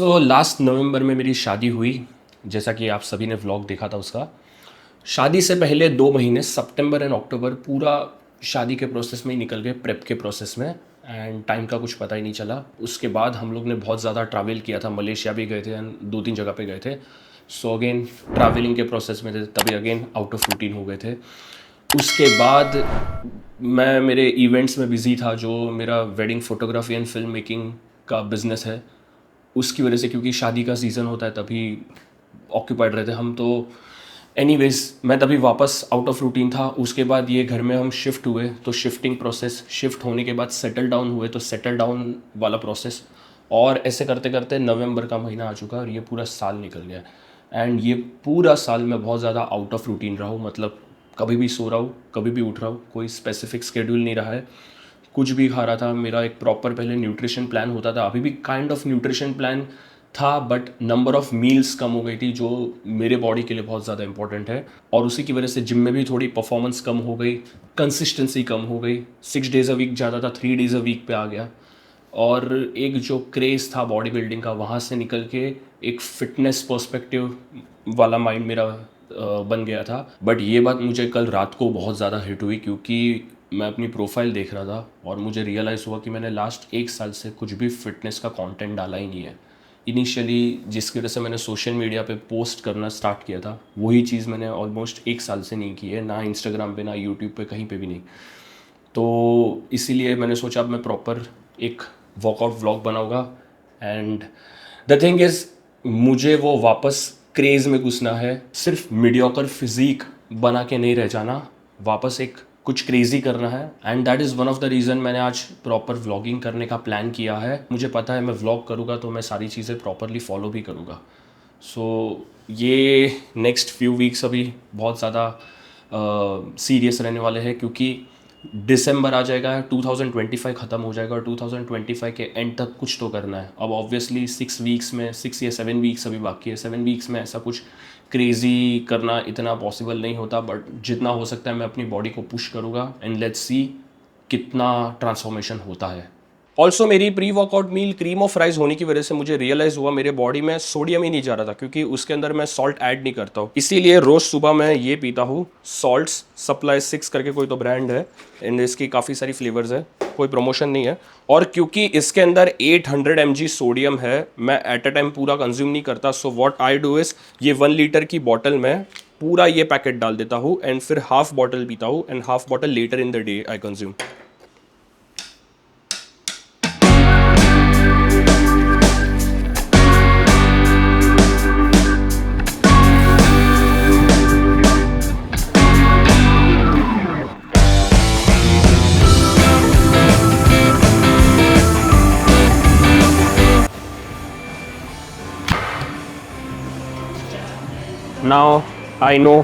Last नवंबर में मेरी शादी हुई। जैसा कि आप सभी ने व्लॉग देखा था उसका। शादी से पहले 2 महीने सितंबर एंड अक्टूबर पूरा शादी के प्रोसेस में ही निकल गए, प्रेप के प्रोसेस में, एंड टाइम का कुछ पता ही नहीं चला। उसके बाद हम लोग ने बहुत ज़्यादा ट्रैवल किया था, मलेशिया भी गए थे एंड 2-3 जगह पे गए थे। सो अगेन ट्रैवलिंग के प्रोसेस में थे, तभी अगेन आउट ऑफ रूटीन हो गए थे। उसके बाद मैं मेरे इवेंट्स में बिज़ी था, जो मेरा wedding photography and film making का बिज़नेस है, उसकी वजह से, क्योंकि शादी का सीज़न होता है तभी ऑक्यूपाइड रहते हम। तो एनीवेज मैं तभी वापस आउट ऑफ रूटीन था। उसके बाद ये घर में हम शिफ्ट हुए, तो शिफ्टिंग प्रोसेस, शिफ्ट होने के बाद सेटल डाउन हुए, तो सेटल डाउन वाला प्रोसेस, और ऐसे करते करते नवंबर का महीना आ चुका और ये पूरा साल निकल गया। एंड ये पूरा साल मैं बहुत ज़्यादा आउट ऑफ रूटीन रहा हूँ, मतलब कभी भी सो रहा हूँ, कभी भी उठ रहा हूँ, कोई स्पेसिफिक स्केड्यूल नहीं रहा है। कुछ भी खा रहा था, मेरा एक प्रॉपर पहले न्यूट्रिशन प्लान होता था, अभी भी काइंड ऑफ न्यूट्रिशन प्लान था, बट नंबर ऑफ़ मील्स कम हो गई थी, जो मेरे बॉडी के लिए बहुत ज़्यादा इंपॉर्टेंट है। और उसी की वजह से जिम में भी थोड़ी परफॉर्मेंस कम हो गई, कंसिस्टेंसी कम हो गई। 6 डेज़ अ वीक जाता था, 3 डेज़ अ वीक पे आ गया। और एक जो क्रेज़ था बॉडी बिल्डिंग का, वहाँ से निकल के एक फ़िटनेस पर्सपेक्टिव वाला माइंड मेरा बन गया था। बट ये बात मुझे कल रात को बहुत ज़्यादा हिट हुई, क्योंकि मैं अपनी प्रोफाइल देख रहा था और मुझे रियलाइज़ हुआ कि मैंने लास्ट 1 साल से कुछ भी फिटनेस का कंटेंट डाला ही नहीं है। इनिशियली जिसकी वजह से मैंने सोशल मीडिया पे पोस्ट करना स्टार्ट किया था, वही चीज़ मैंने ऑलमोस्ट 1 साल से नहीं की है, ना इंस्टाग्राम पे, ना यूट्यूब पे, कहीं पे भी नहीं। तो इसीलिए मैंने सोचा अब मैं प्रॉपर एक वर्कआउट व्लॉग बनाऊंगा। एंड द थिंग इज़, मुझे वो वापस क्रेज़ में घुसना है, सिर्फ मीडियोकर फिज़ीक बना के नहीं रह जाना, वापस एक कुछ क्रेज़ी करना है। And that is one of the reason मैंने आज प्रॉपर व्लॉगिंग करने का प्लान किया है। मुझे पता है मैं व्लॉग करूँगा तो मैं सारी चीज़ें प्रॉपरली फॉलो भी करूँगा। सो ये नेक्स्ट फ्यू वीक्स अभी बहुत ज़्यादा सीरियस रहने वाले हैं, क्योंकि दिसंबर आ जाएगा, 2025 ख़त्म हो जाएगा और 2025 के एंड तक कुछ तो करना है। अब ऑब्वियसली 6 वीक्स में, 6 या 7 वीक्स अभी बाकी है, 7 वीक्स में ऐसा कुछ क्रेज़ी करना इतना पॉसिबल नहीं होता, बट जितना हो सकता है मैं अपनी बॉडी को पुश करूँगा एंड लेट्स सी कितना ट्रांसफॉर्मेशन होता है। ऑल्सो मेरी pre workout meal cream of rice होने की वजह से मुझे रियलाइज़ हुआ मेरे बॉडी में सोडियम ही नहीं जा रहा था, क्योंकि उसके अंदर मैं सॉल्ट ऐड नहीं करता हूँ। इसीलिए रोज़ सुबह मैं ये पीता हूँ, सॉल्ट्स सप्लाई 6 करके कोई तो ब्रांड है, एंड इसकी काफ़ी सारी फ्लेवर्स है, कोई प्रमोशन नहीं है। और क्योंकि इसके अंदर 800 mg सोडियम है, मैं एट अ टाइम पूरा कंज्यूम नहीं करता। So what I do is, ये 1 लीटर की बॉटल में पूरा ये पैकेट डाल देता हूँ एंड फिर हाफ बॉटल पीता हूँ, and half bottle later in the day I consume. Now I know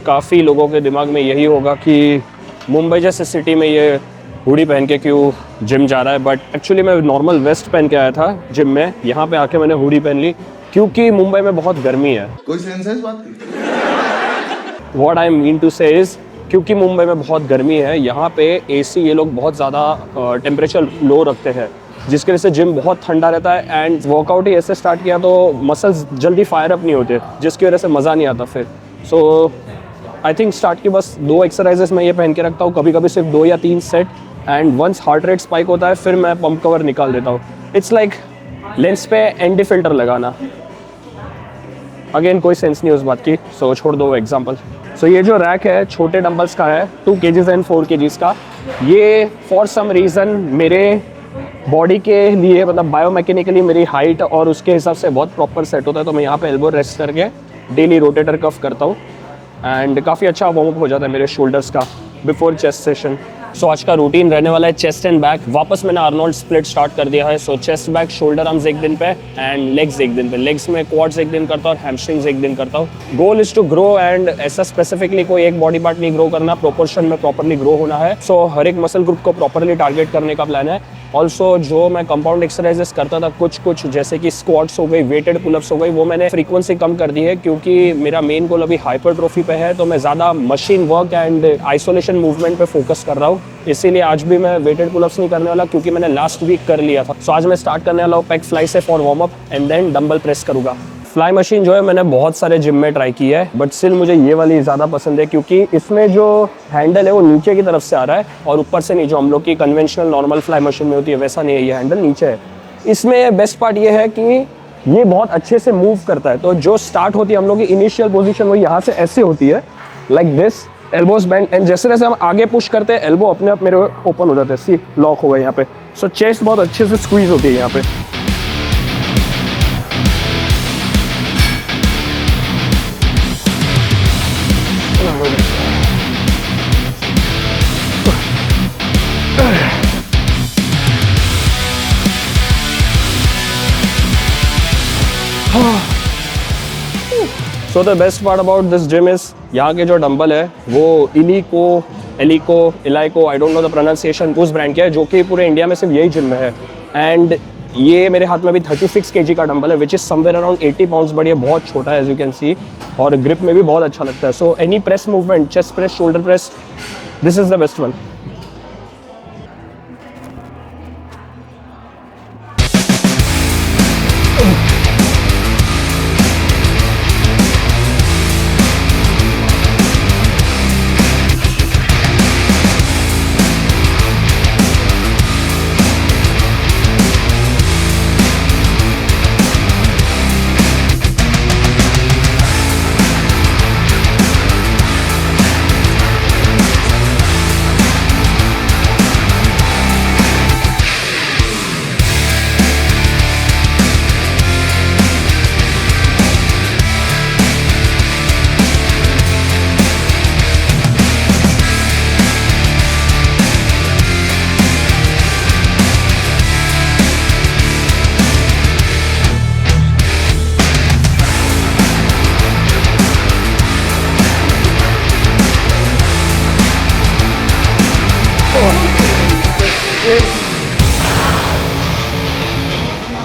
काफ़ी लोगों के दिमाग में यही होगा कि मुंबई जैसे सिटी में ये हुडी पहन के क्यों जिम जा रहा है, बट एक्चुअली मैं नॉर्मल वेस्ट पहन के आया था जिम में। यहाँ पे आके मैंने हुडी पहन ली क्योंकि मुंबई में बहुत गर्मी है। कोई सेंस है इस बात की? व्हाट आई मीन टू से इज़, क्योंकि मुंबई में बहुत गर्मी है, यहाँ पे एसी ये लोग बहुत ज़्यादा टेम्परेचर लो रखते हैं, जिसकी वजह से जिम बहुत ठंडा रहता है। एंड वर्कआउट ही ऐसे स्टार्ट किया तो मसल्स जल्दी फायर अप नहीं होते, जिसकी वजह से मज़ा नहीं आता फिर। सो आई थिंक स्टार्ट की बस 2 एक्सरसाइजेस मैं ये पहन के रखता हूँ, कभी कभी सिर्फ 2 या 3 set, and once heart rate spike होता है फिर मैं पंप कवर निकाल देता हूँ। इट्स लाइक लेंस पे एंटी फिल्टर लगाना। अगेन कोई सेंस नहीं उस बात की, सो छोड़ दो एग्जाम्पल। सो ये जो रैक है छोटे डंबल्स का है, 2 kgs एंड 4 kgs का। ये फॉर सम रीज़न मेरे बॉडी के लिए, मतलब बायोमैकेनिकली मेरी हाइट और उसके हिसाब से बहुत प्रॉपर सेट होता है। तो मैं यहाँ पे एल्बो रेस्ट करके डेली रोटेटर कफ करता हूँ एंड काफ़ी अच्छा वार्म अप हो जाता है मेरे शोल्डर्स का बिफोर चेस्ट सेशन। सो आज का रूटीन रहने वाला है चेस्ट एंड बैक। वापस मैंने आर्नोल्ड स्प्लिट स्टार्ट कर दिया है। सो चेस्ट बैक शोल्डर आर्म्स एक दिन पे एंड लेग्स एक दिन पे। लेग्स में क्वाड्स एक दिन करता हूँ और हैमस्ट्रिंग्स एक दिन करता हूँ। Goal is to grow, and ऐसा स्पेसिफिकली कोई एक बॉडी पार्ट नहीं ग्रो करना, प्रोपोर्शन में प्रॉपरली ग्रो होना है। सो हर एक मसल ग्रुप को प्रॉपरली टारगेट करने का प्लान है। ऑल्सो जो मैं कंपाउंड एक्सरसाइजेस करता था कुछ जैसे कि स्क्वाट्स हो गई, वेटेड पुलअप्स हो गई, वो मैंने फ्रीक्वेंसी कम कर दी है क्योंकि मेरा मेन गोल अभी हाइपरट्रोफी पे है। तो मैं ज़्यादा machine work and isolation movement पे फोकस कर रहा हूँ। इसीलिए आज भी मैं वेटेड पुलअप्स नहीं करने वाला क्योंकि मैंने लास्ट वीक कर लिया था। सो आज मैं स्टार्ट करने वाला हूँ पेग फ्लाई से for warm up and then dumbbell press करूँगा। फ्लाई मशीन जो है मैंने बहुत सारे जिम में ट्राई की है, बट स्टिल मुझे ये वाली ज़्यादा पसंद है क्योंकि इसमें जो हैंडल है वो नीचे की तरफ से आ रहा है और ऊपर से नहीं, जो हम लोग की कन्वेंशनल नॉर्मल फ्लाई मशीन में होती है वैसा नहीं है, ये हैंडल नीचे है। इसमें बेस्ट पार्ट ये है कि ये बहुत अच्छे से मूव करता है। तो जो स्टार्ट होती है हम लोग की इनिशियल पोजिशन वो यहाँ से ऐसे होती है, like this, elbows bend, and जैसे जैसे हम आगे पुश करते हैं एल्बो अपने आप मेरे ओपन हो जाते हैं, सी लॉक हो गए यहाँ पे। सो चेस्ट बहुत अच्छे से स्क्वीज होती है यहाँ पे। So the best part about this gym is यहाँ के जो डंबल है वो Eleiko I don't know the pronunciation, उस ब्रांड के है जो कि पूरे इंडिया में सिर्फ यही जिम में है। एंड ये मेरे हाथ में अभी 36 kg का डंबल है which is somewhere around 80 pounds, but ये बहुत छोटा है एज यू कैन सी, और ग्रिप में भी बहुत अच्छा लगता है। So any press movement, chest press, shoulder press, this is the best one.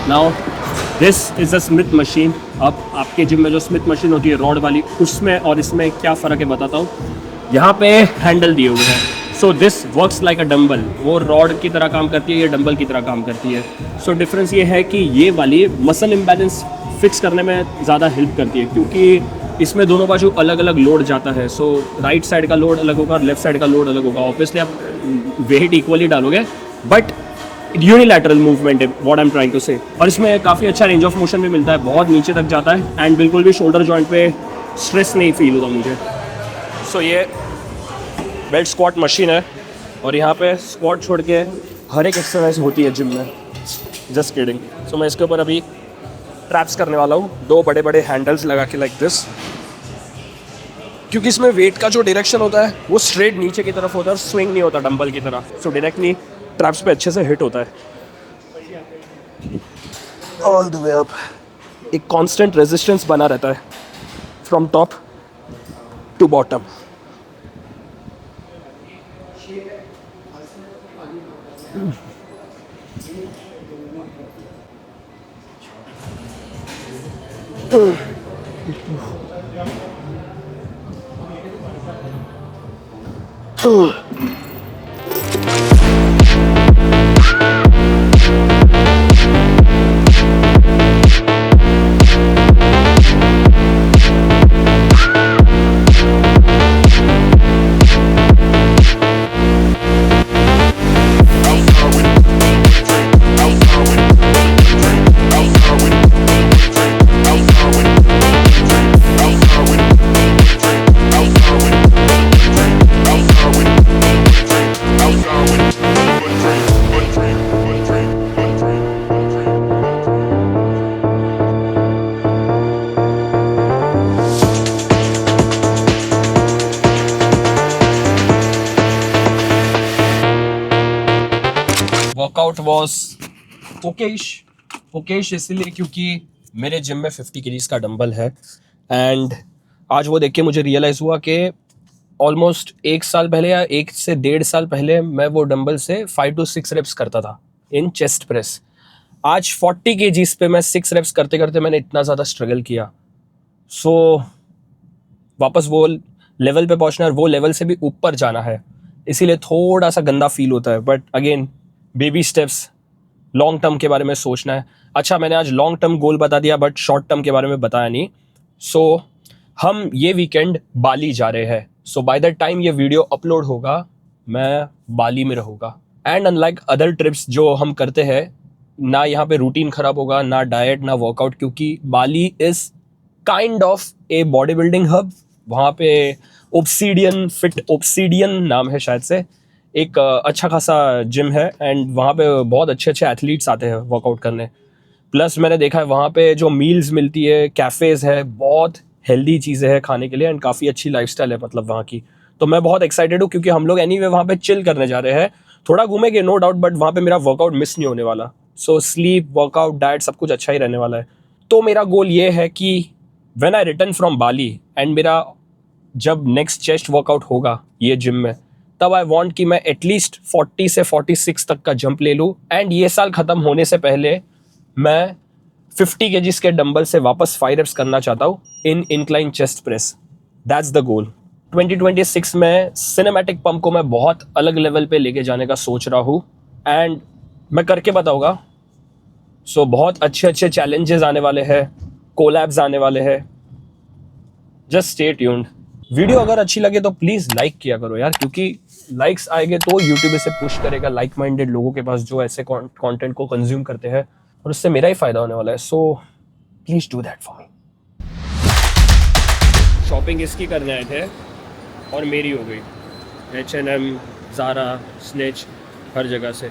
Now this is a Smith machine. अब आपके जिम में जो स्मिथ मशीन होती है रॉड वाली, उसमें और इसमें क्या फ़र्क है बताता हूँ। यहाँ पे हैंडल दिए हुए हैं, so this works like a dumbbell. वो रॉड की तरह काम करती है, ये डंबल की तरह काम करती है। सो डिफरेंस ये है कि ये वाली मसल इम्बैलेंस फिक्स करने में ज़्यादा हेल्प करती है क्योंकि इसमें दोनों बाजू अलग अलग लोड जाता है। सो राइट साइड का लोड अलग होगा और लेफ्ट साइड का लोड अलग होगा। ऑब्वियसली आप वेट इक्वली डालोगे, बट यूनिलैटरल मूवमेंट है what I am trying to say. और इसमें काफ़ी अच्छा रेंज ऑफ मोशन भी मिलता है, बहुत नीचे तक जाता है एंड बिल्कुल भी शोल्डर जॉइंट पे स्ट्रेस नहीं फील होता मुझे। सो ये बेल्ट स्क्वाट मशीन है और यहाँ पे स्क्वाट छोड़ के हर एक एक्सरसाइज होती है जिम में, जस्ट किडिंग। सो मैं इसके ऊपर अभी ट्रैप्स करने वाला हूँ, दो बड़े बड़े हैंडल्स लगा के लाइक दिस, क्योंकि इसमें वेट का जो डायरेक्शन होता है वो स्ट्रेट नीचे की तरफ होता है और स्विंग नहीं होता डंबल की तरह। सो डायरेक्टली ट्रैप्स पे अच्छे से हिट होता है ऑल द वे अप। एक कांस्टेंट रेजिस्टेंस बना रहता है from top to bottom. Workout was okayish इसलिए क्योंकि मेरे जिम में 50 kg का डंबल है एंड आज वो देख के मुझे रियलाइज़ हुआ कि ऑलमोस्ट 1 साल पहले या 1 से 1.5 साल पहले मैं वो डंबल से 5 to 6 रेप्स करता था इन चेस्ट प्रेस। आज 40 kgs पे मैं 6 reps करते करते मैंने इतना ज़्यादा स्ट्रगल किया। सो वापस वो लेवल पे पहुंचना है, वो लेवल से भी ऊपर जाना है, इसीलिए थोड़ा सा गंदा फील होता है। But again baby steps, long term के बारे में सोचना है। अच्छा, मैंने आज लॉन्ग टर्म गोल बता दिया बट शॉर्ट टर्म के बारे में बताया नहीं। सो हम ये वीकेंड बाली जा रहे हैं। सो बाय द टाइम ये वीडियो अपलोड होगा मैं बाली में रहूँगा। एंड अनलाइक अदर ट्रिप्स जो हम करते हैं, ना यहाँ पे रूटीन खराब होगा, ना डाइट, ना वर्कआउट, क्योंकि Bali is kind of a body building hub. वहाँ पे ओब्सीडियन नाम है शायद से, एक अच्छा खासा जिम है एंड वहाँ पे बहुत अच्छे अच्छे एथलीट्स आते हैं वर्कआउट करने। प्लस मैंने देखा है वहाँ पे जो मील्स मिलती है, कैफ़ेज़ है, बहुत हेल्दी चीज़ें हैं खाने के लिए एंड काफ़ी अच्छी लाइफस्टाइल है मतलब वहाँ की। तो मैं बहुत एक्साइटेड हूँ क्योंकि हम लोग एनीवे वहाँ पे चिल करने जा रहे हैं। थोड़ा घूमेंगे नो डाउट, बट वहाँ पे मेरा वर्कआउट मिस नहीं होने वाला। सो स्लीप, वर्कआउट, डाइट सब कुछ अच्छा ही रहने वाला है। तो मेरा गोल ये है कि when I return from Bali and मेरा जब नेक्स्ट चेस्ट वर्कआउट होगा ये जिम में, तब आई वांट कि मैं एटलीस्ट 40 से 46 तक का जंप ले लूँ एंड ये साल ख़त्म होने से पहले मैं 50 kgs के डंबल से वापस 5 reps करना चाहता हूँ in incline chest press. That's the goal. 2026 में सिनेमैटिक पंप को मैं बहुत अलग लेवल पे लेके जाने का सोच रहा हूँ एंड मैं करके बताऊँगा। सो बहुत अच्छे अच्छे चैलेंजेस आने वाले हैं, कोलैब्स आने वाले हैं। Just stay tuned. वीडियो अगर अच्छी लगे तो प्लीज़ लाइक किया करो यार, क्योंकि लाइक्स आएंगे तो यूट्यूब इसे पुश करेगा लाइक माइंडेड लोगों के पास जो ऐसे कंटेंट को कंज्यूम करते हैं, और उससे मेरा ही फ़ायदा होने वाला है। So please do that for me. Shopping इसकी करने आए थे और मेरी हो गई। H&M, ज़ारा, स्नेच, हर जगह से,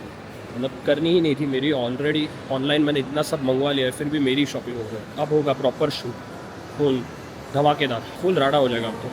मतलब करनी ही नहीं थी मेरी। ऑलरेडी ऑनलाइन मैंने इतना सब मंगवा लिया है, फिर भी मेरी शॉपिंग हो गई। अब होगा प्रॉपर शूट, फुल धमाकेदार, फुल राडा हो जाएगा अब तो।